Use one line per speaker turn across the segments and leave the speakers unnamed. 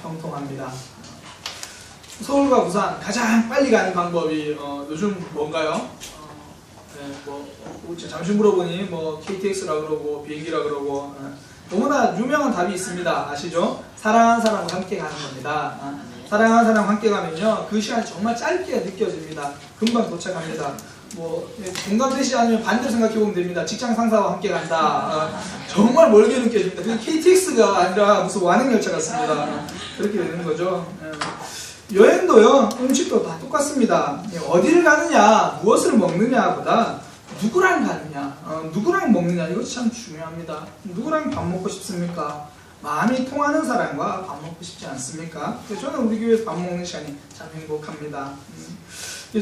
형통합니다. 서울과 부산 가장 빨리 가는 방법이 요즘 뭔가요? 잠시 물어보니 KTX라 그러고 비행기라 그러고 너무나 유명한 답이 있습니다. 아시죠? 사랑하는 사람과 함께 가는 겁니다. 사랑하는 사람과 함께 가면요 그 시간이 정말 짧게 느껴집니다. 금방 도착합니다. 공감되시지 않으면 반대로 생각해보면 됩니다. 직장 상사와 함께 간다. 정말 멀게 느껴집니다. 그게 KTX가 아니라 무슨 완행열차 같습니다. 그렇게 되는 거죠. 여행도요, 음식도 다 똑같습니다. 어디를 가느냐, 무엇을 먹느냐 보다 누구랑 가느냐, 누구랑 먹느냐, 이것이 참 중요합니다. 누구랑 밥 먹고 싶습니까? 마음이 통하는 사람과 밥 먹고 싶지 않습니까? 저는 우리 교회에서 밥 먹는 시간이 참 행복합니다.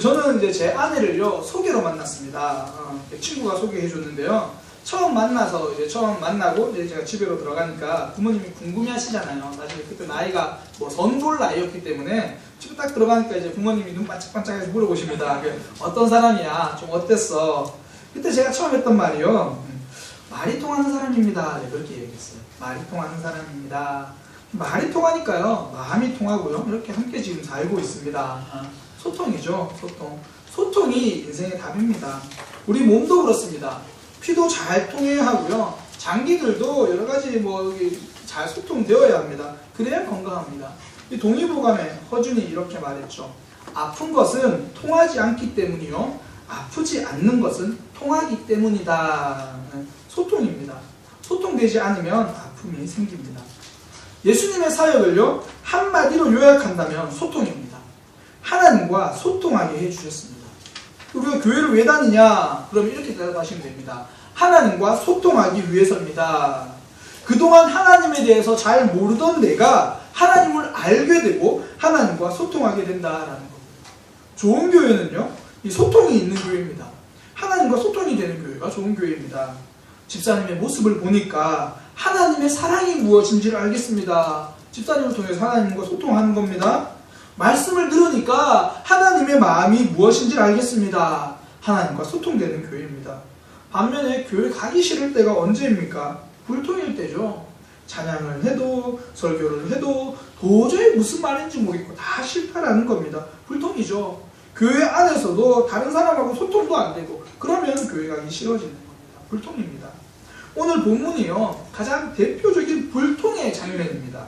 저는 이제 제 아내를요, 소개로 만났습니다. 친구가 소개해 줬는데요. 처음 만나고 이제 제가 집으로 들어가니까 부모님이 궁금해 하시잖아요. 사실 그때 나이가 선골 나이였기 때문에 집에 딱 들어가니까 이제 부모님이 눈 반짝반짝해서 물어보십니다. 어떤 사람이야? 좀 어땠어? 그때 제가 처음 했던 말이요. 말이 통하는 사람입니다. 그렇게 얘기했어요. 말이 통하는 사람입니다. 말이 통하니까요. 마음이 통하고요. 이렇게 함께 지금 살고 있습니다. 소통이죠. 소통이 인생의 답입니다. 우리 몸도 그렇습니다. 피도 잘 통해야 하고요. 장기들도 여러가지 잘 소통되어야 합니다. 그래야 건강합니다. 이 동의보감에 허준이 이렇게 말했죠. 아픈 것은 통하지 않기 때문이요. 아프지 않는 것은 통하기 때문이다. 소통입니다. 소통되지 않으면 아픔이 생깁니다. 예수님의 사역을요. 한마디로 요약한다면 소통입니다. 하나님과 소통하게 해주셨습니다. 우리가 교회를 왜 다니냐? 그럼 이렇게 대답하시면 됩니다. 하나님과 소통하기 위해서입니다. 그동안 하나님에 대해서 잘 모르던 내가 하나님을 알게 되고 하나님과 소통하게 된다라는 겁니다. 좋은 교회는요, 이 소통이 있는 교회입니다. 하나님과 소통이 되는 교회가 좋은 교회입니다. 집사님의 모습을 보니까 하나님의 사랑이 무엇인지를 알겠습니다. 집사님을 통해서 하나님과 소통하는 겁니다. 말씀을 들으니까 하나님의 마음이 무엇인지를 알겠습니다. 하나님과 소통되는 교회입니다. 반면에 교회 가기 싫을 때가 언제입니까? 불통일 때죠. 찬양을 해도 설교를 해도 도저히 무슨 말인지 모르겠고 다 실패라는 겁니다. 불통이죠. 교회 안에서도 다른 사람하고 소통도 안 되고 그러면 교회 가기 싫어지는 겁니다. 불통입니다. 오늘 본문이요 가장 대표적인 불통의 장면입니다.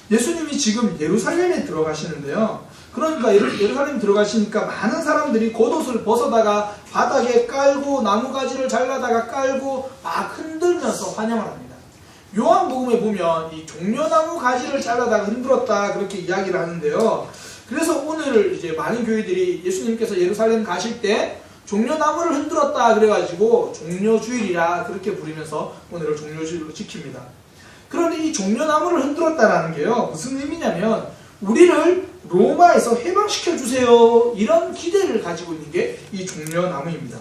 예수님이 지금 예루살렘에 들어가시는데요. 그러니까 예루살렘에 들어가시니까 많은 사람들이 겉옷을 벗어다가 바닥에 깔고 나무가지를 잘라다가 깔고 막 흔들면서 환영을 합니다. 요한복음에 보면 이 종려나무 가지를 잘라다가 흔들었다 그렇게 이야기를 하는데요. 그래서 오늘 이제 많은 교회들이 예수님께서 예루살렘 가실 때 종려나무를 흔들었다 그래가지고 종려주일이라 그렇게 부르면서 오늘을 종려주일로 지킵니다. 그런데 이 종려나무를 흔들었다라는 게요 무슨 의미냐면 우리를 로마에서 해방시켜주세요 이런 기대를 가지고 있는 게 이 종려나무입니다.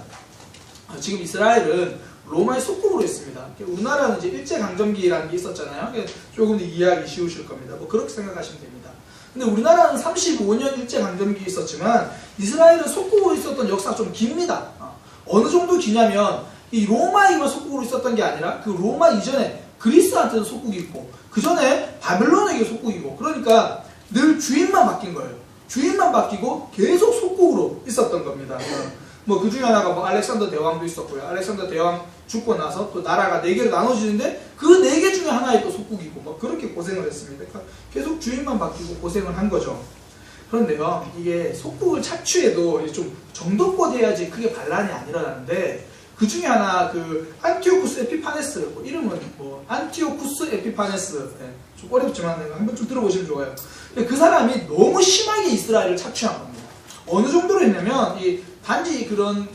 지금 이스라엘은 로마의 속국으로 있습니다. 우리나라는 이제 일제강점기라는 게 있었잖아요. 조금 더 이해하기 쉬우실 겁니다. 그렇게 생각하시면 됩니다. 근데 우리나라는 35년 일제강점기 있었지만 이스라엘은 속국으로 있었던 역사가 좀 깁니다. 어느 정도 기냐면 이 로마에만 속국으로 있었던 게 아니라 그 로마 이전에 그리스한테도 속국이 있고 그 전에 바벨론에게 속국이고 그러니까 늘 주인만 바뀐 거예요. 주인만 바뀌고 계속 속국으로 있었던 겁니다. 그 중에 하나가 알렉산더 대왕도 있었고요. 알렉산더 대왕 죽고 나서 또 나라가 4개로 나눠지는데 그 4개 중에 하나에 또 속국이고 그렇게 고생을 했습니다. 그러니까 계속 주인만 바뀌고 고생을 한 거죠. 그런데요, 이게 속국을 착취해도 좀 정도껏 해야지 크게 반란이 안 일어나는데 그 중에 하나 안티오쿠스 에피파네스 이름은 안티오쿠스 에피파네스 좀 어렵지만 한번 좀 들어보시면 좋아요. 그 사람이 너무 심하게 이스라엘을 착취한 겁니다. 어느 정도로 했냐면 단지 그런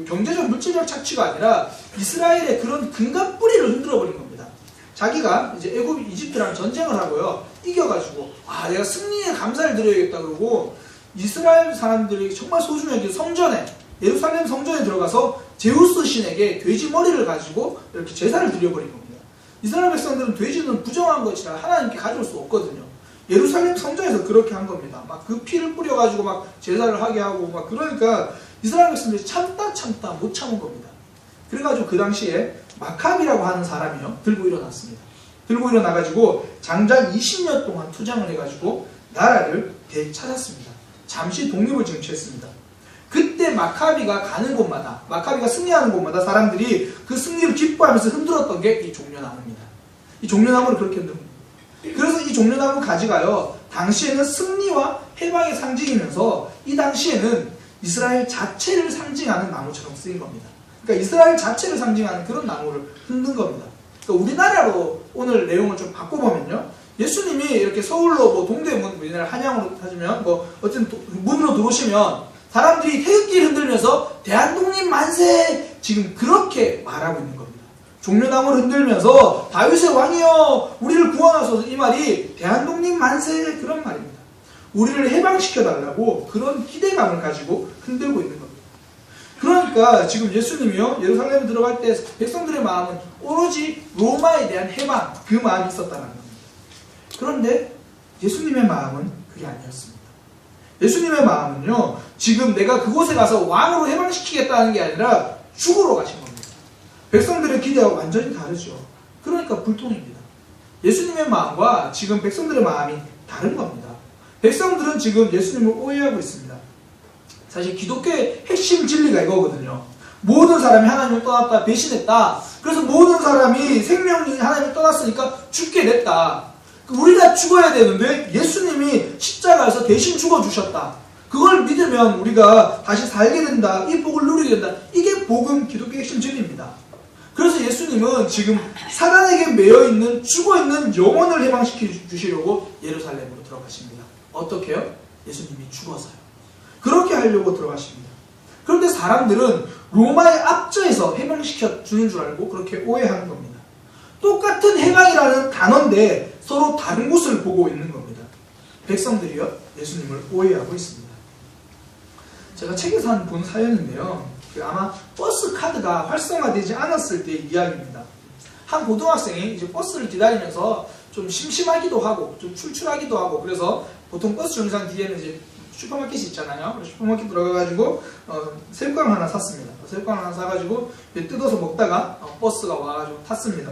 경제적 물질적 착취가 아니라 이스라엘의 그런 근간 뿌리를 흔들어 버린 겁니다. 자기가 이제 이집트랑 전쟁을 하고요 이겨가지고 내가 승리에 감사를 드려야겠다 그러고 이스라엘 사람들이 정말 소중하게 예루살렘 성전에 들어가서 제우스 신에게 돼지 머리를 가지고 이렇게 제사를 드려버린 겁니다. 이스라엘 백성들은 돼지는 부정한 것이라 하나님께 가져올 수 없거든요. 예루살렘 성전에서 그렇게 한 겁니다. 그 피를 뿌려가지고 제사를 하게 하고 그러니까 이스라엘 백성들이 참다 못 참은 겁니다. 그래가지고 그 당시에 마캅이라고 하는 사람이요 들고 일어났습니다. 들고 일어나가지고 장작 20년 동안 투쟁을 해가지고 나라를 되찾았습니다. 잠시 독립을 쟁취했습니다. 그때 마카비가 가는 곳마다, 마카비가 승리하는 곳마다 사람들이 그 승리를 기뻐하면서 흔들었던 게 이 종려나무입니다. 이 종려나무를 그렇게 흔듭니다. 그래서 이 종려나무 가지가요, 당시에는 승리와 해방의 상징이면서 이 당시에는 이스라엘 자체를 상징하는 나무처럼 쓰인 겁니다. 그러니까 이스라엘 자체를 상징하는 그런 나무를 흔든 겁니다. 그러니까 우리나라로 오늘 내용을 좀 바꿔보면요, 예수님이 이렇게 서울로 뭐 동대문, 우리나라 한양으로 따지면 뭐 어쨌든 문으로 들어오시면 사람들이 태극기를 흔들면서 대한독립 만세! 지금 그렇게 말하고 있는 겁니다. 종려나무를 흔들면서 다윗의 왕이여 우리를 구원하소서, 이 말이 대한독립 만세 그런 말입니다. 우리를 해방시켜달라고 그런 기대감을 가지고 흔들고 있는 겁니다. 그러니까 지금 예수님이요, 예루살렘에 들어갈 때 백성들의 마음은 오로지 로마에 대한 해방, 그 마음이 있었다는 겁니다. 그런데 예수님의 마음은 그게 아니었습니다. 예수님의 마음은요, 지금 내가 그곳에 가서 왕으로 해방시키겠다는 게 아니라 죽으러 가신 겁니다. 백성들의 기대와 완전히 다르죠. 그러니까 불통입니다. 예수님의 마음과 지금 백성들의 마음이 다른 겁니다. 백성들은 지금 예수님을 오해하고 있습니다. 사실 기독교의 핵심 진리가 이거거든요. 모든 사람이 하나님을 떠났다, 배신했다. 그래서 모든 사람이 생명이 하나님을 떠났으니까 죽게 됐다. 우리 다 죽어야 되는데 예수님이 십자가에서 대신 죽어주셨다. 그걸 믿으면 우리가 다시 살게 된다. 이 복을 누리게 된다. 이게 복음, 기독교의 핵심 진리입니다. 그래서 예수님은 지금 사단에게 매여있는, 죽어있는 영혼을 해방시켜 주시려고 예루살렘으로 들어가십니다. 어떻게요? 예수님이 죽어서요. 그렇게 하려고 들어가십니다. 그런데 사람들은 로마의 압제에서 해방시켜 주는 줄 알고 그렇게 오해하는 겁니다. 똑같은 해방이라는 단어인데 서로 다른 곳을 보고 있는 겁니다. 백성들이요, 예수님을 오해하고 있습니다. 제가 책에서 본 사연인데요, 아마 버스 카드가 활성화되지 않았을 때의 이야기입니다. 한 고등학생이 이제 버스를 기다리면서 좀 심심하기도 하고 좀 출출하기도 하고, 그래서 보통 버스 정류장 뒤에는 이제 슈퍼마켓이 있잖아요. 슈퍼마켓 들어가가지고 새우깡을 하나 샀습니다. 새우깡을 하나 사가지고 뜯어서 먹다가 버스가 와가지고 탔습니다.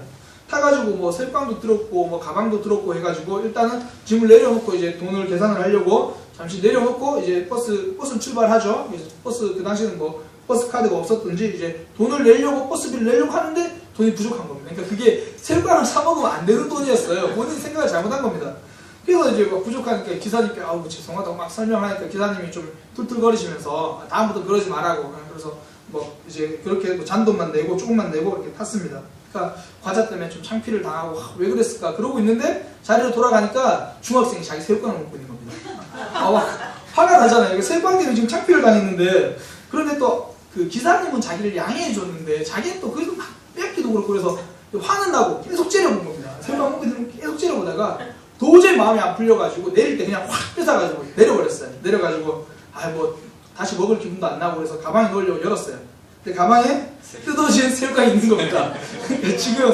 타가지고 뭐 새우깡도 들었고 뭐 가방도 들었고 해가지고 일단은 짐을 내려놓고 이제 돈을 계산을 하려고 잠시 내려놓고 이제 버스 출발하죠. 버스 그 당시에는 뭐 버스 카드가 없었던지 이제 돈을 내려고 버스비를 내려고 하는데 돈이 부족한 겁니다. 그러니까 그게 새우깡을 사 먹으면 안 되는 돈이었어요. 본인이 생각을 잘못한 겁니다. 그래서 이제 막 부족하니까 기사님께 아우 죄송하다고 막 설명하니까 기사님이 좀 툴툴거리시면서 다음부터 그러지 말라고, 그래서 뭐 이제 그렇게 뭐 잔돈만 내고 조금만 내고 이렇게 탔습니다. 그러니까 과자 때문에 좀 창피를 당하고 왜 그랬을까 그러고 있는데 자리로 돌아가니까 중학생이 자기 새우깡을 먹고 있는 겁니다. 화가 나잖아요. 새우깡 때문에 지금 창피를 당했는데, 그런데 또 그 기사님은 자기를 양해해 줬는데 자기는 또 그래도 막 뺏기도 그렇고 그래서 화는 나고 계속 째려본 겁니다. 새우깡 먹고 있는 계속 째려보다가 도저히 마음이 안 풀려가지고 내릴 때 그냥 확 뺏어가지고 내려버렸어요. 내려가지고 뭐 다시 먹을 기분도 안 나고 그래서 가방에 넣으려고 열었어요. 근데 가방에 뜯어진 새우깡이 있는 겁니다. 지금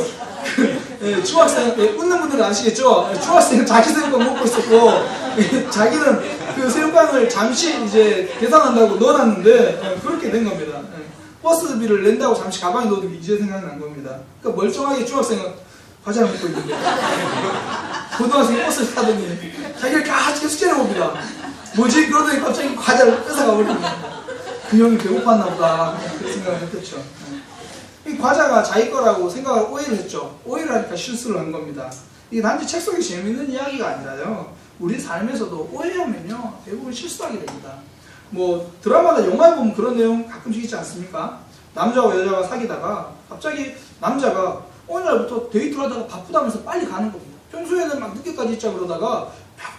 중학생, 웃는 분들은 아시겠죠? 중학생은 자기 새우깡 먹고 있었고 자기는 그 새우깡을 잠시 이제 계산한다고 넣어놨는데 그렇게 된 겁니다. 버스비를 낸다고 잠시 가방에 넣어둔 게 이제 생각난 겁니다. 그러니까 멀쩡하게 중학생은 과자를 먹고 있는데 고등학생이 버스를 타더니 자기를 계속 째려봅니다. 뭐지? 그러더니 갑자기 과자를 뺏어가 버립니다. 그 형이 배고팠나 보다 그런 생각을 했겠죠. 이 과자가 자기 거라고 생각을 오해를 했죠. 오해를 하니까 실수를 한 겁니다. 이게 단지 책 속에 재미있는 이야기가 아니라요, 우리 삶에서도 오해하면요 대부분 실수하게 됩니다. 뭐 드라마나 영화에 보면 그런 내용 가끔씩 있지 않습니까? 남자와 여자가 사귀다가 갑자기 남자가 어느 날부터 데이트를 하다가 바쁘다면서 빨리 가는 겁니다. 평소에는 막 늦게까지 있자 그러다가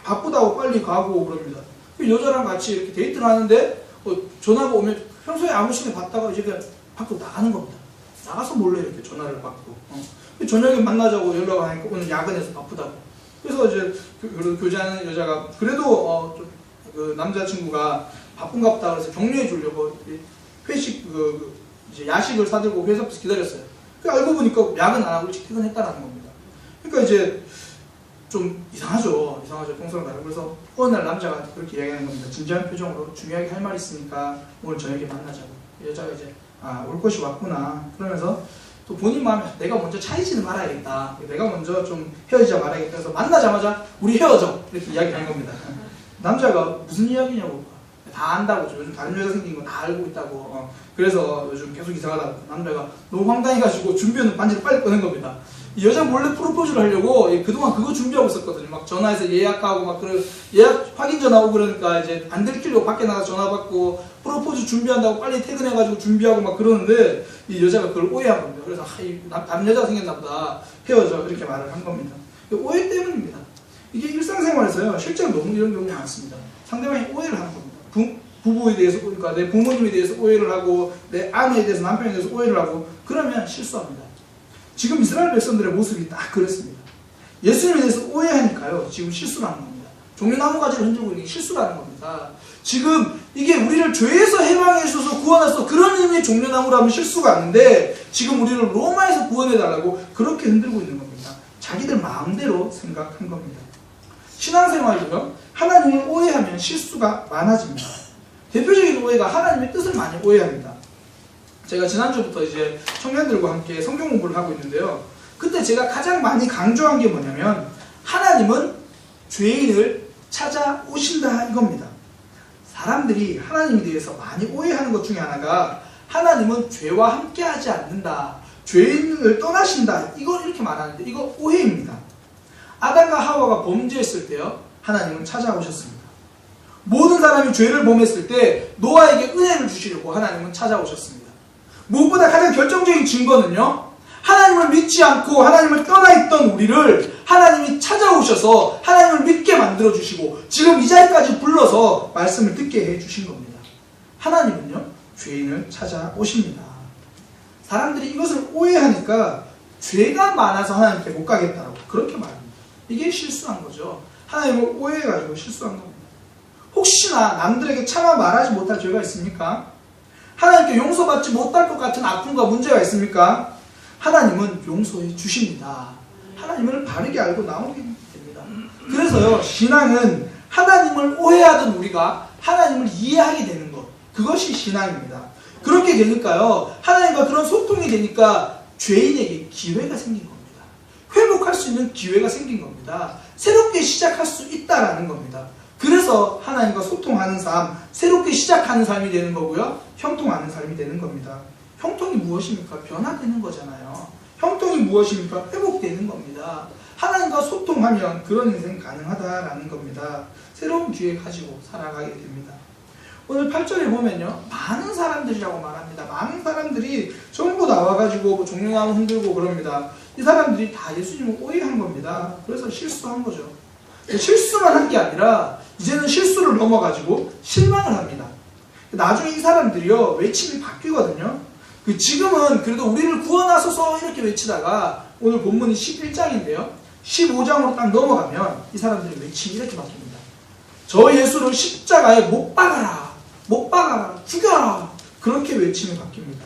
바쁘다고 빨리 가고 그럽니다. 여자랑 같이 이렇게 데이트를 하는데 전화가 오면 평소에 아무 시간에 받다가 이제 그냥 밖으로 나가는 겁니다. 나가서 몰래 이렇게 전화를 받고 저녁에 만나자고 연락을 하니까 오늘 야근해서 바쁘다고. 그래서 이제 교제하는 여자가 그래도 그 남자친구가 바쁜가 보다 그래서 격려해 주려고 회식 이제 야식을 사들고 회사 앞에서 기다렸어요. 알고 보니까 야근 안 하고 일찍 퇴근했다는 겁니다. 그러니까 이제 좀 이상하죠. 평소랑 다르고. 그래서 어느 날 남자가 그렇게 이야기하는 겁니다. 진지한 표정으로 중요하게 할 말 있으니까 오늘 저녁에 만나자고. 여자가 이제 올 것이 왔구나 그러면서 또 본인 마음에 내가 먼저 차이지는 말아야겠다. 내가 먼저 좀 헤어지자 말아야겠다. 그래서 만나자마자 우리 헤어져. 이렇게 이야기하는 겁니다. 남자가 무슨 이야기냐고. 다 안다고. 요즘 다른 여자 생긴 거 다 알고 있다고. 그래서 요즘 계속 이상하다고. 남자가 너무 황당해가지고 준비하는 반지를 빨리 꺼낸 겁니다. 이 여자 몰래 프로포즈를 하려고 그동안 그거 준비하고 있었거든요. 막 전화해서 예약하고 막 예약 확인 전화 오고 그러니까 이제 안 들키려고 밖에 나가서 전화 받고 프로포즈 준비한다고 빨리 퇴근해가지고 준비하고 막 그러는데 이 여자가 그걸 오해한 겁니다. 그래서 다른 여자가 생겼나 보다. 헤어져. 이렇게 말을 한 겁니다. 오해 때문입니다. 이게 일상생활에서요. 실제로 너무 이런 경우가 많습니다. 상대방이 오해를 하는 겁니다. 부부에 대해서, 그러니까 내 부모님에 대해서 오해를 하고 내 아내에 대해서, 남편에 대해서 오해를 하고 그러면 실수합니다. 지금 이스라엘 백성들의 모습이 딱 그렇습니다. 예수님에 대해서 오해하니까요. 지금 실수를 하는 겁니다. 종려나무 가지를 흔들고 있는 게 실수라는 겁니다. 지금 이게 우리를 죄에서 해방해 주셔서 구원해서 그런 의미의 종려나무라면 실수가 아닌데 지금 우리를 로마에서 구원해달라고 그렇게 흔들고 있는 겁니다. 자기들 마음대로 생각한 겁니다. 신앙생활이요. 하나님을 오해하면 실수가 많아집니다. 대표적인 오해가 하나님의 뜻을 많이 오해합니다. 제가 지난주부터 이제 청년들과 함께 성경 공부를 하고 있는데요. 그때 제가 가장 많이 강조한 게 뭐냐면 하나님은 죄인을 찾아오신다 이겁니다. 사람들이 하나님에 대해서 많이 오해하는 것 중에 하나가 하나님은 죄와 함께하지 않는다. 죄인을 떠나신다. 이걸 이렇게 말하는데 이거 오해입니다. 아담과 하와가 범죄했을 때요. 하나님은 찾아오셨습니다. 모든 사람이 죄를 범했을 때 노아에게 은혜를 주시려고 하나님은 찾아오셨습니다. 무엇보다 가장 결정적인 증거는요. 하나님을 믿지 않고 하나님을 떠나 있던 우리를 하나님이 찾아오셔서 하나님을 믿게 만들어주시고 지금 이 자리까지 불러서 말씀을 듣게 해주신 겁니다. 하나님은요. 죄인을 찾아오십니다. 사람들이 이것을 오해하니까 죄가 많아서 하나님께 못 가겠다고 그렇게 말합니다. 이게 실수한 거죠. 하나님을 오해해가지고 실수한 겁니다. 혹시나 남들에게 차마 말하지 못할 죄가 있습니까? 하나님께 용서받지 못할 것 같은 아픔과 문제가 있습니까? 하나님은 용서해 주십니다. 하나님을 바르게 알고 나오게 됩니다. 그래서요, 신앙은 하나님을 오해하던 우리가 하나님을 이해하게 되는 것. 그것이 신앙입니다. 그렇게 되니까요, 하나님과 그런 소통이 되니까 죄인에게 기회가 생긴 겁니다. 회복할 수 있는 기회가 생긴 겁니다. 새롭게 시작할 수 있다라는 겁니다. 그래서 하나님과 소통하는 삶, 새롭게 시작하는 삶이 되는 거고요. 형통하는 삶이 되는 겁니다. 형통이 무엇입니까? 변화되는 거잖아요. 형통이 무엇입니까? 회복되는 겁니다. 하나님과 소통하면 그런 인생이 가능하다라는 겁니다. 새로운 기회 가지고 살아가게 됩니다. 오늘 8절에 보면요. 많은 사람들이라고 말합니다. 많은 사람들이 전부 나와가지고 종려나무 흔들고 그럽니다. 이 사람들이 다 예수님을 오해한 겁니다. 그래서 실수한 거죠. 실수만 한 게 아니라 이제는 실수를 넘어가지고 실망을 합니다. 나중에 이 사람들이요. 외침이 바뀌거든요. 지금은 그래도 우리를 구원하소서 이렇게 외치다가 오늘 본문이 11장인데요. 15장으로 딱 넘어가면 이 사람들의 외침이 이렇게 바뀝니다. 저 예수를 십자가에 못 박아라. 못 박아라. 죽여라. 그렇게 외침이 바뀝니다.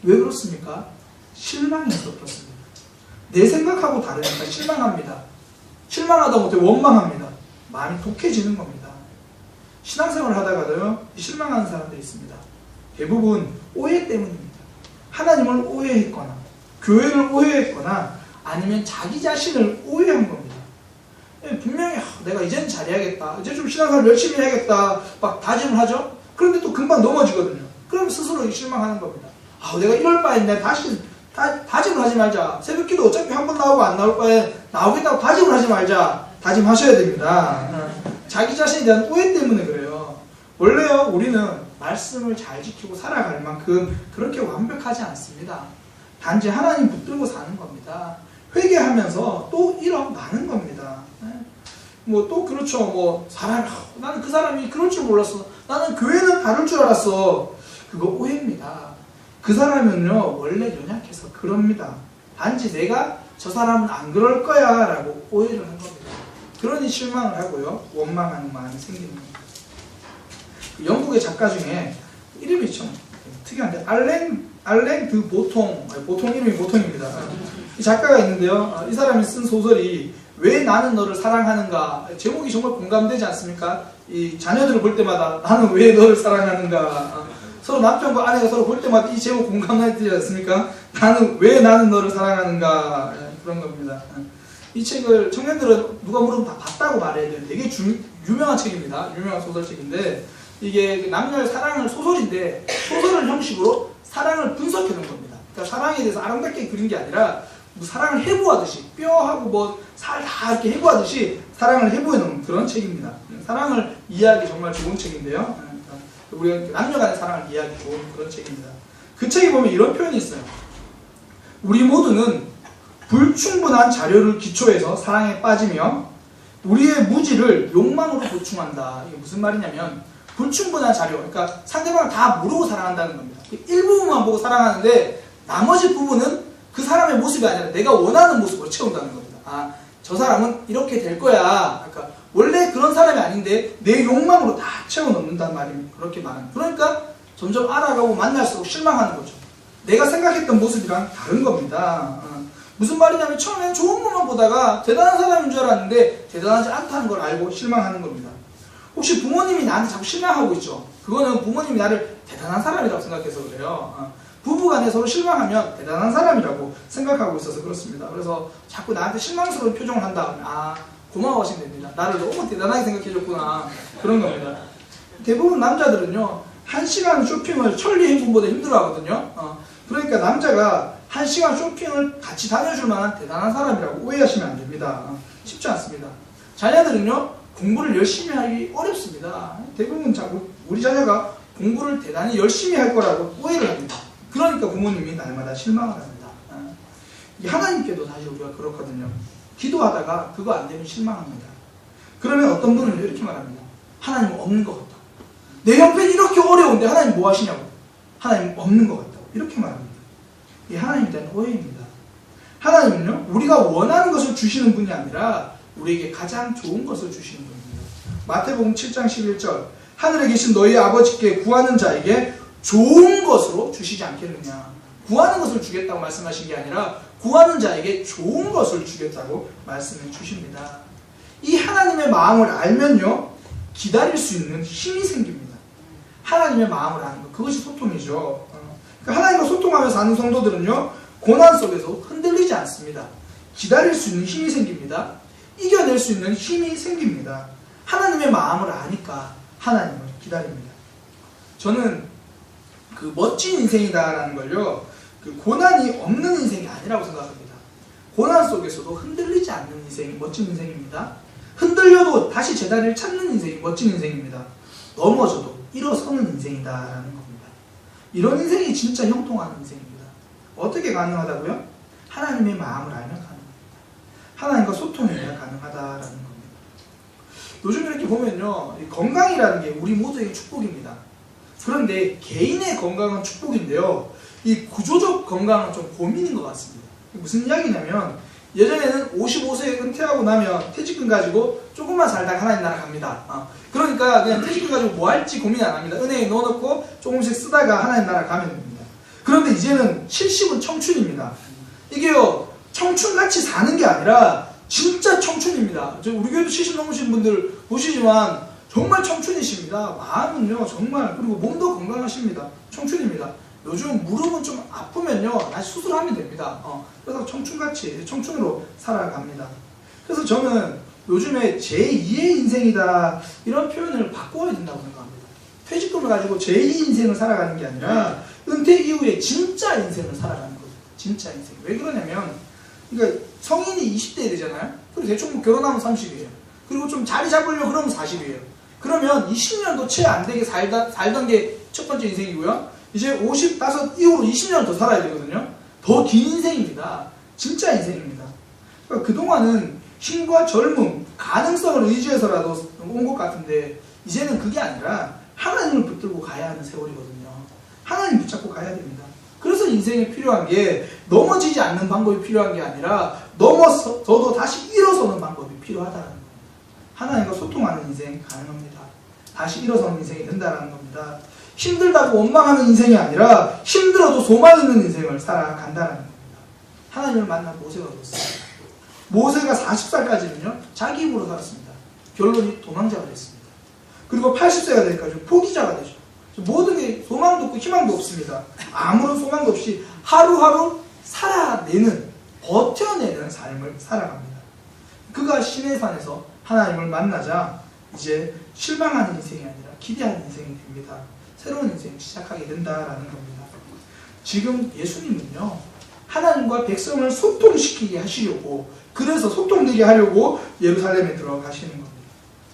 왜 그렇습니까? 실망해서 그렇습니다. 내 생각하고 다르니까 실망합니다. 실망하다 못해 원망합니다. 마음이 독해지는 겁니다. 신앙생활을 하다가도요. 실망하는 사람들이 있습니다. 대부분 오해 때문입니다. 하나님을 오해했거나 교회를 오해했거나 아니면 자기 자신을 오해한 겁니다. 분명히 내가 이제는 잘해야겠다. 이제 좀 신앙생활 열심히 해야겠다. 막 다짐을 하죠. 그런데 또 금방 넘어지거든요. 그럼 스스로 실망하는 겁니다. 내가 이럴 바엔 내가 다시 다짐을 하지 말자. 새벽기도 어차피 한 번 나오고 안 나올 바에 나오겠다고 다짐을 하지 말자. 다짐하셔야 됩니다. 자기 자신에 대한 오해 때문에 그래요. 원래요 우리는 말씀을 잘 지키고 살아갈 만큼 그렇게 완벽하지 않습니다. 단지 하나님 붙들고 사는 겁니다. 회개하면서 또 일어나는 겁니다. 또 그렇죠. 나는 그 사람이 그럴 줄 몰랐어. 나는 교회는 다를 줄 알았어. 그거 오해입니다. 그 사람은요 원래 연약해서 그럽니다. 단지 내가 저 사람은 안 그럴 거야 라고 오해를 한 겁니다. 그러니 실망을 하고요 원망하는 마음이 생기는 겁니다. 영국의 작가 중에 이름이 좀 특이한데 알랭 드 보통 이름이 보통입니다. 이 작가가 있는데요. 이 사람이 쓴 소설이 왜 나는 너를 사랑하는가. 제목이 정말 공감되지 않습니까? 이 자녀들을 볼 때마다 나는 왜 너를 사랑하는가. 서로 남편과 아내가 서로 볼 때마다 이 제목 공감되지 않습니까? 왜 나는 너를 사랑하는가, 그런 겁니다. 이 책을 청년들은 누가 물으면 다 봤다고 말해야 돼요. 되게 유명한 책입니다. 유명한 소설책인데, 이게 남녀의 사랑을, 소설인데 소설을 형식으로 사랑을 분석해 놓은 겁니다. 그러니까 사랑에 대해서 아름답게 그린 게 아니라 뭐 사랑을 해부하듯이, 뼈하고 뭐 살 다 이렇게 해부하듯이 사랑을 해부해 놓은 그런 책입니다. 사랑을 이해하기 정말 좋은 책인데요. 우리가 남녀 간의 사랑을 이해하기 좋은 그런 책입니다. 그 책에 보면 이런 표현이 있어요. 우리 모두는 불충분한 자료를 기초해서 사랑에 빠지며 우리의 무지를 욕망으로 보충한다. 이게 무슨 말이냐면, 불충분한 자료, 그러니까 상대방을 다 모르고 사랑한다는 겁니다. 일부분만 보고 사랑하는데 나머지 부분은 그 사람의 모습이 아니라 내가 원하는 모습으로 채운다는 겁니다. 아, 저 사람은 이렇게 될 거야. 그러니까 원래 그런 사람이 아닌데 내 욕망으로 다 채워넣는단 말입니다. 그렇게 말합니다. 그러니까 점점 알아가고 만날수록 실망하는 거죠. 내가 생각했던 모습이랑 다른 겁니다. 무슨 말이냐면, 처음엔 좋은 것만 보다가 대단한 사람인 줄 알았는데 대단하지 않다는 걸 알고 실망하는 겁니다. 혹시 부모님이 나한테 자꾸 실망하고 있죠? 그거는 부모님이 나를 대단한 사람이라고 생각해서 그래요. 부부간에 서로 실망하면 대단한 사람이라고 생각하고 있어서 그렇습니다. 그래서 자꾸 나한테 실망스러운 표정을 한다. 아, 고마워하시면 됩니다. 나를 너무 대단하게 생각해줬구나. 그런 겁니다. 대부분 남자들은요, 1시간 쇼핑을 천리 행군보다 힘들어 하거든요. 그러니까 남자가 1시간 쇼핑을 같이 다녀줄 만한 대단한 사람이라고 오해하시면 안 됩니다. 쉽지 않습니다. 자녀들은요, 공부를 열심히 하기 어렵습니다. 대부분 우리 자녀가 공부를 대단히 열심히 할 거라고 오해를 합니다. 그러니까 부모님이 날마다 실망을 합니다. 하나님께도 사실 우리가 그렇거든요. 기도하다가 그거 안 되면 실망합니다. 그러면 어떤 분은 이렇게 말합니다. 하나님은 없는 것 같다. 내 옆에 이렇게 어려운데 하나님 뭐 하시냐고. 하나님 없는 것 같다고. 이렇게 말합니다. 이게 하나님에 대한 오해입니다. 하나님은요, 우리가 원하는 것을 주시는 분이 아니라 우리에게 가장 좋은 것을 주시는 분입니다. 마태복음 7장 11절, 하늘에 계신 너희 아버지께 구하는 자에게 좋은 것으로 주시지 않겠느냐. 구하는 것을 주겠다고 말씀하신 게 아니라 구하는 자에게 좋은 것을 주겠다고 말씀해 주십니다. 이 하나님의 마음을 알면요, 기다릴 수 있는 힘이 생깁니다. 하나님의 마음을 아는 것, 그것이 소통이죠. 그러니까 하나님과 소통하면서 사는 성도들은요, 고난 속에서 흔들리지 않습니다. 기다릴 수 있는 힘이 생깁니다. 이겨낼 수 있는 힘이 생깁니다. 하나님의 마음을 아니까 하나님을 기다립니다. 저는 그 멋진 인생이다라는 걸요, 그 고난이 없는 인생이 아니라고 생각합니다. 고난 속에서도 흔들리지 않는 인생이 멋진 인생입니다. 흔들려도 다시 제자리를 찾는 인생이 멋진 인생입니다. 넘어져도 일어서는 인생이다라는 겁니다. 이런 인생이 진짜 형통하는 인생입니다. 어떻게 가능하다고요? 하나님의 마음을 알면 가능합니다. 하나님과 소통해야 가능하다라는 겁니다. 요즘 이렇게 보면요, 건강이라는 게 우리 모두에게 축복입니다. 그런데 개인의 건강은 축복인데요, 이 구조적 건강은 좀 고민인 것 같습니다. 무슨 이야기냐면, 예전에는 55세에 은퇴하고 나면 퇴직금 가지고 조금만 살다가 하나님 나라 갑니다. 그러니까 그냥 퇴직금 가지고 뭐 할지 고민 안 합니다. 은행에 넣어놓고 조금씩 쓰다가 하나님 나라 가면 됩니다. 그런데 이제는 70은 청춘입니다. 이게요, 청춘같이 사는 게 아니라 진짜 청춘입니다. 우리 교회도 70 넘으신 분들 보시지만 정말 청춘이십니다. 마음은요, 정말, 그리고 몸도 건강하십니다. 청춘입니다. 요즘 무릎은 좀 아프면요, 다시 수술하면 됩니다. 그래서 청춘같이, 청춘으로 살아갑니다. 그래서 저는 요즘에 제2의 인생이다, 이런 표현을 바꿔야 된다고 생각합니다. 퇴직금을 가지고 제2 인생을 살아가는 게 아니라 은퇴 이후에 진짜 인생을 살아가는 거죠. 진짜 인생. 왜 그러냐면, 그러니까 성인이 20대 되잖아요. 그리고 대충 뭐 결혼하면 30이에요. 그리고 좀 자리 잡으려고 그러면 40이에요. 그러면 20년도 채 안 되게 살던 게 첫 번째 인생이고요. 이제 55 이후로 20년 더 살아야 되거든요. 더 긴 인생입니다. 진짜 인생입니다. 그러니까 그동안은 힘과 젊음, 가능성을 의지해서라도 온 것 같은데, 이제는 그게 아니라 하나님을 붙들고 가야 하는 세월이거든요. 하나님 붙잡고 가야 됩니다. 그래서 인생에 필요한 게 넘어지지 않는 방법이 필요한 게 아니라 넘어서도 다시 일어서는 방법이 필요하다는 겁니다. 하나님과 소통하는 인생 가능합니다. 다시 일어서는 인생이 된다는 겁니다. 힘들다고 원망하는 인생이 아니라 힘들어도 소망 있는 인생을 살아간다는 겁니다. 하나님을 만난 모세가 그렇습니다. 모세가 40살까지는요, 자기 힘으로 살았습니다. 결론이 도망자가 됐습니다. 그리고 80세가 되니까 포기자가 되죠. 모든 게 소망도 없고 희망도 없습니다. 아무런 소망도 없이 하루하루 살아내는, 버텨내는 삶을 살아갑니다. 그가 시내산에서 하나님을 만나자 이제 실망하는 인생이 아니라 기대하는 인생이 됩니다. 새로운 인생을 시작하게 된다라는 겁니다. 지금 예수님은요, 하나님과 백성을 소통시키게 하시려고, 그래서 소통되게 하려고 예루살렘에 들어가시는 겁니다.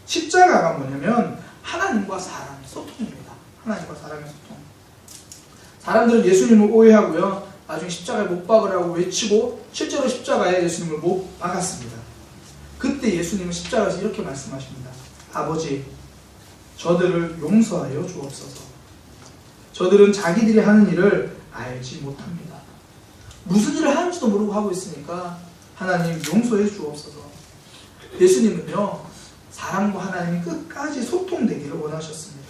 십자가가 뭐냐면 하나님과 사람의 소통입니다. 하나님과 사람의 소통. 사람들은 예수님을 오해하고요, 나중에 십자가에 못 박으라고 외치고 실제로 십자가에 예수님을 못 박았습니다. 그때 예수님은 십자가에서 이렇게 말씀하십니다. 아버지, 저들을 용서하여 주옵소서. 저들은 자기들이 하는 일을 알지 못합니다. 무슨 일을 하는지도 모르고 하고 있으니까 하나님 용서해 주옵소서. 예수님은요, 사람과 하나님이 끝까지 소통되기를 원하셨습니다.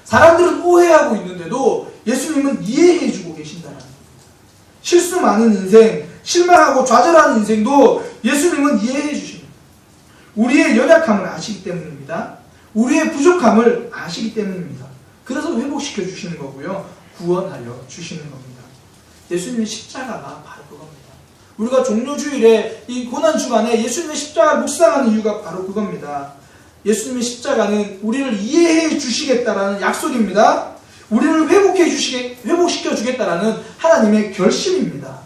사람들은 오해하고 있는데도 예수님은 이해해 주고 계신다는 겁니다. 실수 많은 인생, 실망하고 좌절하는 인생도 예수님은 이해해 주십니다. 우리의 연약함을 아시기 때문입니다. 우리의 부족함을 아시기 때문입니다. 그래서 회복시켜 주시는 거고요, 구원하여 주시는 겁니다. 예수님의 십자가가 바로 그겁니다. 우리가 종료주일에 이 고난주간에 예수님의 십자가를 묵상하는 이유가 바로 그겁니다. 예수님의 십자가는 우리를 이해해 주시겠다라는 약속입니다. 우리를 회복시켜 주겠다라는 하나님의 결심입니다.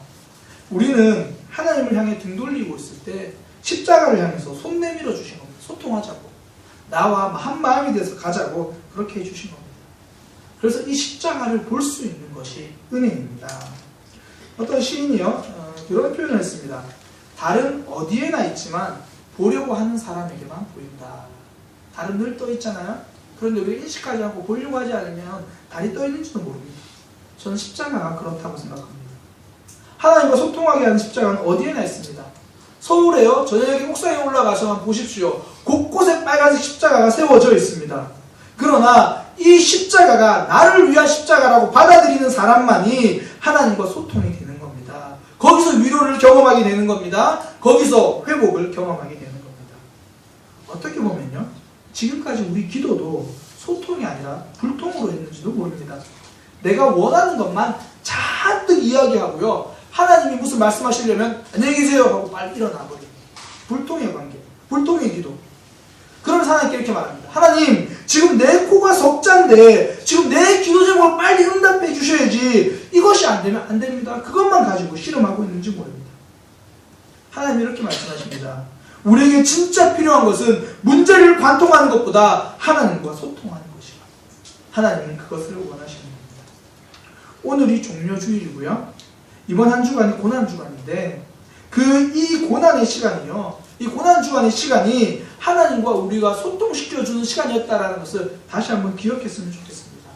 우리는 하나님을 향해 등 돌리고 있을 때 십자가를 향해서 손 내밀어 주신 겁니다. 소통하자고, 나와 한 마음이 돼서 가자고 그렇게 해주신 겁니다. 그래서 이 십자가를 볼 수 있는 것이 은혜입니다. 어떤 시인이요, 이런 표현을 했습니다. 달은 어디에나 있지만 보려고 하는 사람에게만 보인다. 달은 늘 떠 있잖아요. 그런데 우리가 인식하지 않고 보려고 하지 않으면 달이 떠 있는지도 모릅니다. 저는 십자가가 그렇다고 생각합니다. 하나님과 소통하게 하는 십자가는 어디에나 있습니다. 서울에요, 저녁에 옥상에 올라가서 보십시오. 곳곳에 빨간색 십자가가 세워져 있습니다. 그러나 이 십자가가 나를 위한 십자가라고 받아들이는 사람만이 하나님과 소통이 되는 겁니다. 거기서 위로를 경험하게 되는 겁니다. 거기서 회복을 경험하게 되는 겁니다. 어떻게 보면요, 지금까지 우리 기도도 소통이 아니라 불통으로 했는지도 모릅니다. 내가 원하는 것만 잔뜩 이야기하고요, 하나님이 무슨 말씀하시려면 안녕히 계세요 하고 빨리 일어나 버립니다. 불통의 관계, 불통의 기도. 그러면서 하나님께 이렇게 말합니다. 하나님, 지금 내 코가 석자인데 지금 내 기도 제목을 빨리 응답해 주셔야지. 이것이 안 되면 안 됩니다. 그것만 가지고 씨름하고 있는지 모릅니다. 하나님이 이렇게 말씀하십니다. 우리에게 진짜 필요한 것은 문제를 관통하는 것보다 하나님과 소통하는 것이다. 하나님은 그것을 원하시는 겁니다. 오늘이 종료주일이고요, 이번 한 주간이 고난주간인데 이 고난의 시간이요, 이 고난주간의 시간이 하나님과 우리가 소통시켜주는 시간이었다는 것을 다시 한번 기억했으면 좋겠습니다.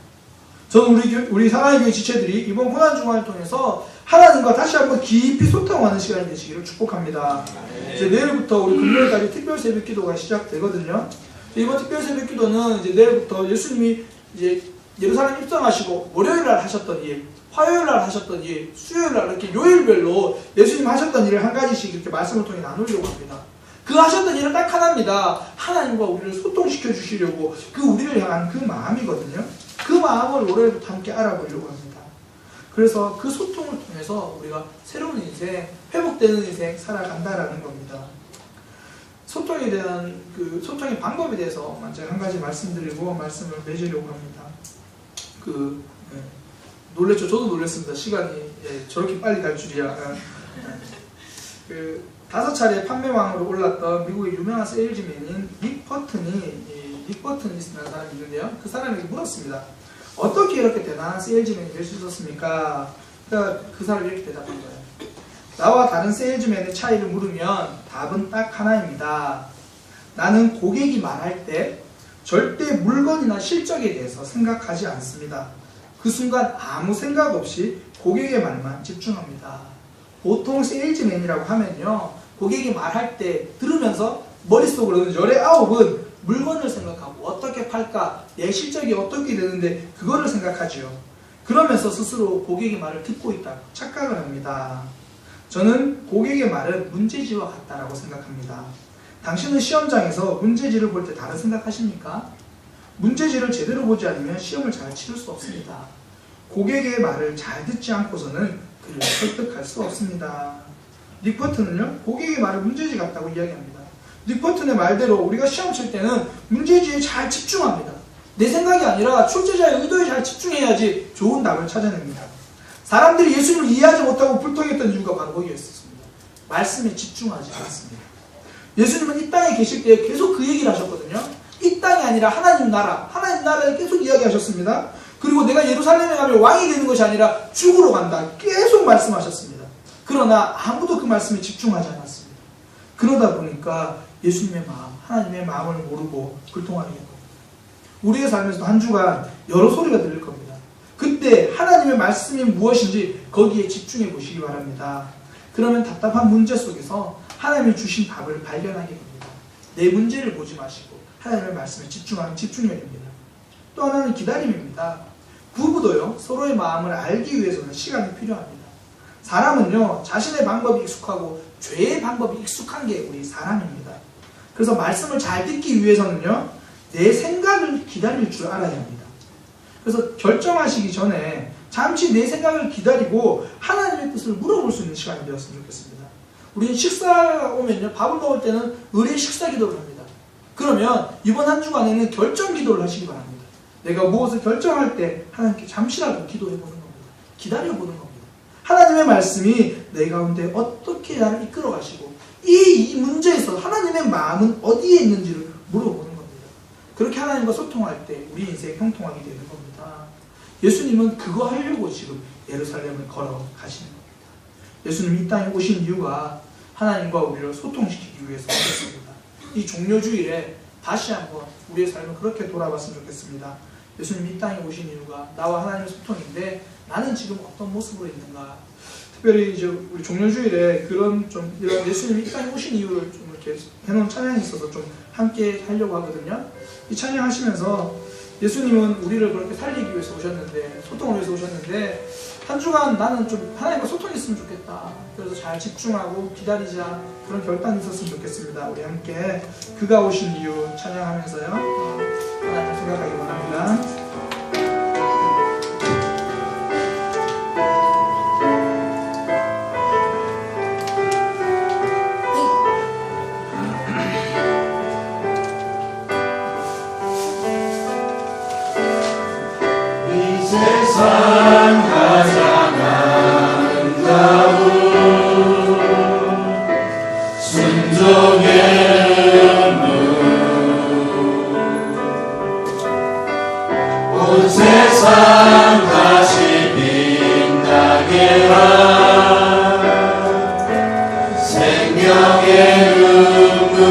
저는 우리 사랑의 교회 지체들이 이번 고난주간을 통해서 하나님과 다시 한번 깊이 소통하는 시간이 되시기를 축복합니다. 이제 내일부터 우리 금요일까지 특별 새벽 기도가 시작되거든요. 이번 특별 새벽 기도는 이제 내일부터 예수님이 이제 예루살렘 입성하시고 월요일날 하셨던 일, 화요일날 하셨던 일, 수요일날 이렇게 요일별로 예수님 하셨던 일을 한 가지씩 이렇게 말씀을 통해 나누려고 합니다. 그 하셨던 일은 딱 하나입니다. 하나님과 우리를 소통시켜 주시려고, 그 우리를 향한 그 마음이거든요. 그 마음을 월요일부터 함께 알아보려고 합니다. 그래서 그 소통을 통해서 우리가 새로운 인생, 회복되는 인생 살아간다라는 겁니다. 소통에 대한 소통의 방법에 대해서 먼저 한 가지 말씀드리고 말씀을 맺으려고 합니다. 놀랬죠? 저도 놀랐습니다. 시간이 저렇게 빨리 갈 줄이야. 5차례 판매왕으로 올랐던 미국의 유명한 세일즈맨인 닉 버튼이라는 사람이 있는데요. 그 사람에게 물었습니다. 어떻게 이렇게 대단한 세일즈맨이 될 수 있었습니까? 그러니까 그 사람이 이렇게 대답한 거예요. 나와 다른 세일즈맨의 차이를 물으면 답은 딱 하나입니다. 나는 고객이 말할 때 절대 물건이나 실적에 대해서 생각하지 않습니다. 그 순간 아무 생각 없이 고객의 말만 집중합니다. 보통 세일즈맨이라고 하면요, 고객이 말할 때 들으면서 머릿속으로는 열의 9은 물건을 생각하고 어떻게 팔까, 내 실적이 어떻게 되는데 그거를 생각하죠. 그러면서 스스로 고객의 말을 듣고 있다고 착각을 합니다. 저는 고객의 말은 문제지와 같다라고 생각합니다. 당신은 시험장에서 문제지를 볼 때 다른 생각하십니까? 문제지를 제대로 보지 않으면 시험을 잘 치를 수 없습니다. 고객의 말을 잘 듣지 않고서는 그를 설득할 수 없습니다. 닉 버튼은요, 고객의 말을 문제지 같다고 이야기합니다. 닉 버튼의 말대로 우리가 시험 칠 때는 문제지에 잘 집중합니다. 내 생각이 아니라 출제자의 의도에 잘 집중해야지 좋은 답을 찾아냅니다. 사람들이 예수님을 이해하지 못하고 불통했던 이유가 바로 거기였습니다. 말씀에 집중하지 않습니다. 예수님은 이 땅에 계실 때 계속 그 얘기를 하셨거든요. 이 땅이 아니라 하나님 나라에 계속 이야기하셨습니다. 그리고 내가 예루살렘에 가면 왕이 되는 것이 아니라 죽으러 간다, 계속 말씀하셨습니다. 그러나 아무도 그 말씀에 집중하지 않았습니다. 그러다 보니까 예수님의 마음, 하나님의 마음을 모르고 불통하게 된 겁니다. 우리의 삶에서도 한 주간 여러 소리가 들릴 겁니다. 그때 하나님의 말씀이 무엇인지 거기에 집중해 보시기 바랍니다. 그러면 답답한 문제 속에서 하나님이 주신 답을 발견하게 됩니다. 내 문제를 보지 마시고 하나님의 말씀에 집중해야 됩니다. 또 하나는 기다림입니다. 부부도요, 서로의 마음을 알기 위해서는 시간이 필요합니다. 사람은요, 자신의 방법이 익숙하고 죄의 방법이 익숙한 게 우리 사람입니다. 그래서 말씀을 잘 듣기 위해서는요, 내 생각을 기다릴 줄 알아야 합니다. 그래서 결정하시기 전에 잠시 내 생각을 기다리고 하나님의 뜻을 물어볼 수 있는 시간이 되었으면 좋겠습니다. 우리는 식사 오면요, 밥을 먹을 때는 의례 식사 기도를 합니다. 그러면 이번 한 주간에는 결정 기도를 하시기 바랍니다. 내가 무엇을 결정할 때 하나님께 잠시라도 기도해 보는 겁니다. 기다려 보는 겁니다. 하나님의 말씀이 내 가운데 어떻게 나를 이끌어 가시고 이 문제에서 하나님의 마음은 어디에 있는지를 물어보는 겁니다. 그렇게 하나님과 소통할 때 우리 인생이 형통하게 되는 겁니다. 예수님은 그거 하려고 지금 예루살렘을 걸어가시는 겁니다. 예수님이 이 땅에 오신 이유가 하나님과 우리를 소통시키기 위해서 오셨습니다. 이 종료주일에 다시 한번 우리의 삶을 그렇게 돌아봤으면 좋겠습니다. 예수님이 이 땅에 오신 이유가 나와 하나님의 소통인데 나는 지금 어떤 모습으로 있는가? 특별히 이제 우리 종료주일에 그런 좀 이런 예수님이 이 땅에 오신 이유를 좀 이렇게 해놓은 찬양이 있어서 좀 함께 하려고 하거든요. 이 찬양 하시면서 예수님은 우리를 그렇게 살리기 위해서 오셨는데, 소통을 위해서 오셨는데, 한 주간 나는 좀 하나님과 소통했으면 좋겠다. 그래서 잘 집중하고 기다리자. 그런 결단이 있었으면 좋겠습니다. 우리 함께 그가 오신 이유 찬양하면서요, 하나님을 생각하기 바랍니다.
세상 가장 아름다운 순종의 눈, 온 세상 다시 빛나게 한 생명의 눈물,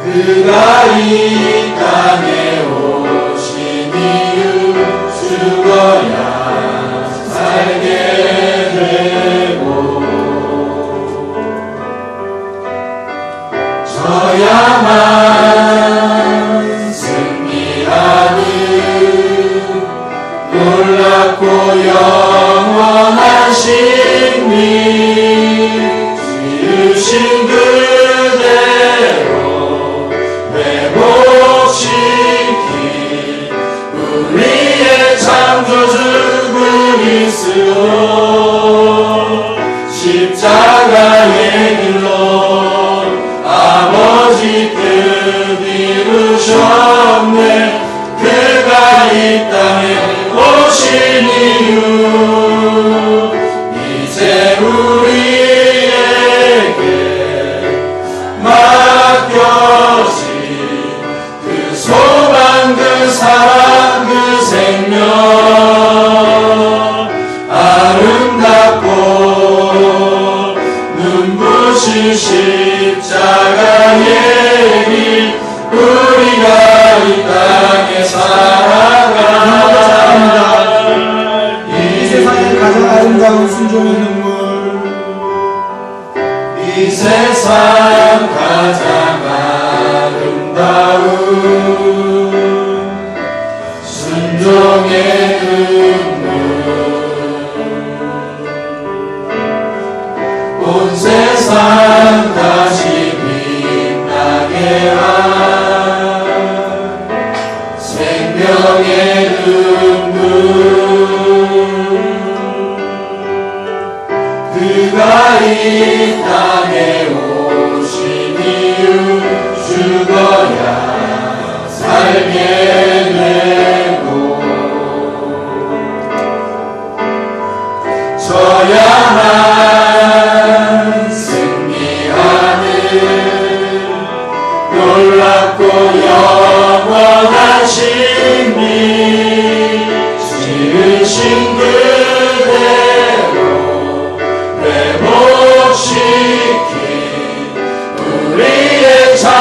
그가 이 땅에 오신 이유, 죽어야 살게 되고 져야만 승리하는 놀랍고 영원한 승리, 지으신 그대로 회복시킨 우리의 창조주 그리스도, 십자가의 길로 아버지께 이루셨네. 그가 이 땅에 오신 이유, 이제 우리에게 맡겨진 그 소망, 그 사랑, 그 생명, 아름답고 눈부신 십자가의 길, 우리가 이 땅에 살아갑니다.
이 세상에 가장 아름다운 순종의 눈물,
이 세상 가장 아름다운 순종의 눈물, 온 세상 다시 빛나게 한 생명의 눈물,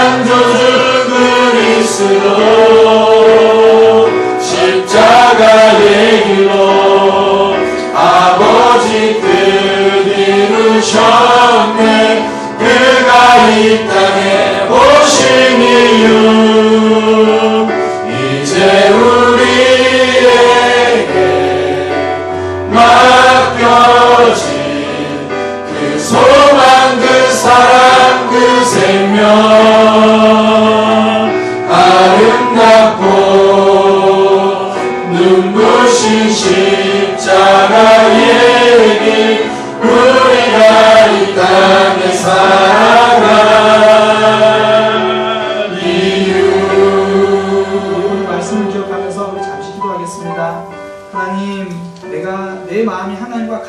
창조주 그리스도 십자가의 길로 아버지 뜻 이루셨네. 그가 이 땅에 오신 이유 이제 우리에게 맡겨진 그 소망 그 사랑 그 생명 아름답고 눈부신 십자가의 길 우리가 이 땅에 살아갈 이유.
오늘 말씀을 기억하면서 우리 잠시 기도하겠습니다. 하나님, 내가 내 마음이 하나님과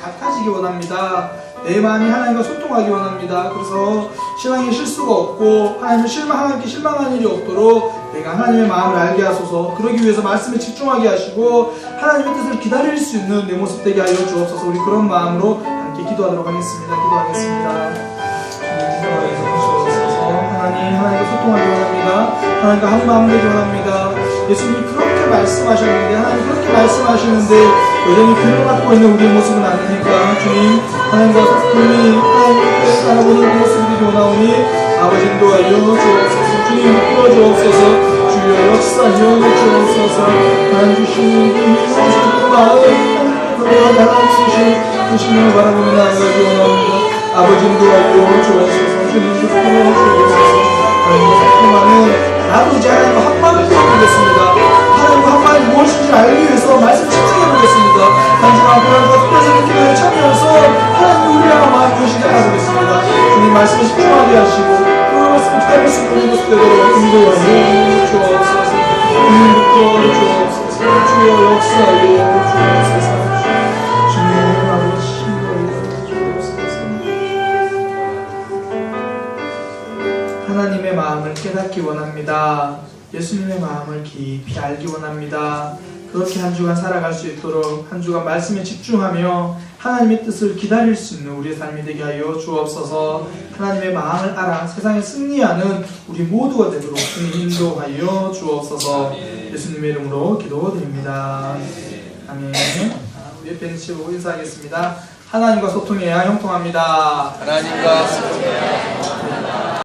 같아지기 원합니다. 내 마음이 하나님과 소통하기 원합니다. 그래서 신앙에 실수가 없고 하나님께 실망하는 일이 없도록 내가 하나님의 마음을 알게 하소서. 그러기 위해서 말씀에 집중하게 하시고 하나님의 뜻을 기다릴 수 있는 내 모습 되게 하여 주옵소서. 우리 그런 마음으로 함께 기도하도록 하겠습니다. 기도하겠습니다. 하나님과 소통하기 원합니다. 하나님과 한 마음 되기 원합니다. 예수님이 그렇게 말씀하셨는데, 하나님 그렇게 말씀하시는데 여전히 귀를 막고 있는 우리의 모습은 아닙니까? 주님, 하나님과 소통이 하나님께 따라보는 그 모습이 되기 원하오니 아버지 인도하여 주옵소서. 주님 이끌어 주옵소서. 주여 역사하여 주옵소서. 하나님 주시는 그 마음 하나님께 주시는 바라보며 나아가기 원합니다. 아버지 인도하여 주옵소서. 주님 이끌어 주옵소서. 하나님과 소통하는 나도 이제 하나님과 한마음을 들어보겠습니다. 하나님과 한마음이 무엇인지 알기 위해서 말씀 집중해보겠습니다. 단순한 불안과 특별한 기도에 참여해서 하나님 우리의 마음이 무엇인지 알아보겠습니다. 주님 말씀에 집중하게 하시고 그 말씀을 기다릴 수 있는 모습 되도록 인도하여 주옵소서. 인도하여 주옵소서. 주여 역사하여 주옵소서. 주님 아버지 인도하여 주옵소서. 하나님의 마음을 깨닫기 원합니다. 예수님의 마음을 깊이 알기 원합니다. 그렇게 한 주간 살아갈 수 있도록 한 주간 말씀에 집중하며 하나님의 뜻을 기다릴 수 있는 우리의 삶이 되게 하여 주옵소서. 하나님의 마음을 알아 세상에 승리하는 우리 모두가 되도록 인도하여 주옵소서. 예수님의 이름으로 기도드립니다. 아멘. 우리 옆에 계시고 인사하겠습니다. 하나님과 소통해야 형통합니다.
하나님과 소통해야